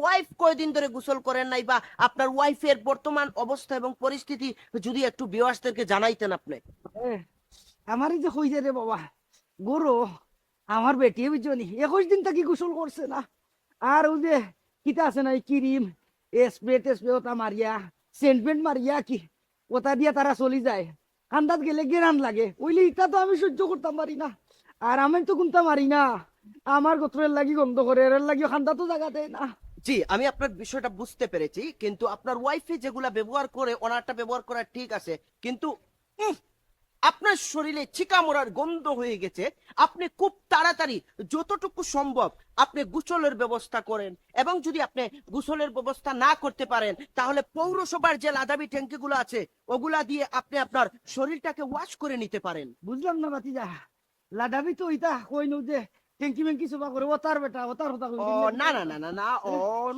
Wife কয়দিন ধরে গোসল করেন নাই, বা আপনার ওয়াইফের বর্তমান অবস্থা এবং পরিস্থিতি যদি একটু ভিউয়ার্সদেরকে জানাইতেন আপনি। এ, আমারই যে হইছে রে বাবা গরু, আমার বেটি বুঝছনি 21 দিন থাকি গোসল করছে না। আর ওই যে কিতা আছে না ক্রিম স্প্রে টেস্প্রে ওটা মারিয়া সেন্ট পেন্ট মারিয়া কি ওটা দিয়া তারা চলি যায়। ঠান্ডাত গেলে গেরান লাগে ওইলে ইটা তো আমি সহ্য করতাম পারি না। আর আমি তো কোনটা মারি না, আমার গোত্রের লাগি গন্ধ করে এর লাগি ঠান্ডা তো জায়গা দেয় না। জি, আমি আপনার বিষয়টা বুঝতে পেরেছি, কিন্তু আপনার ওয়াইফে যেগুলা ব্যবহার করে ওনারটা ব্যবহার করা ঠিক আছে, কিন্তু উম, আপনার শরীরে চিকামোড়ার গন্ধ হয়ে গেছে। আপনি খুব তাড়াতাড়ি যতটুকু সম্ভব আপনি গোসলের ব্যবস্থা করেন, এবং যদি আপনি গোসলের ব্যবস্থা না করতে পারেন তাহলে পৌরসভার যে লাদাবি ট্যাঙ্কিগুলো আছে ওগুলা দিয়ে আপনি আপনার শরীরটাকে ওয়াশ করে নিতে পারেন। বুঝলাম না বাতিজা, লাদাবি তো ইটা কই নু যে ট্যাঙ্কি ম্যাঙ্কি সবা করে ওতার বেটা ওতার হতা ও, কই না না না না না, ও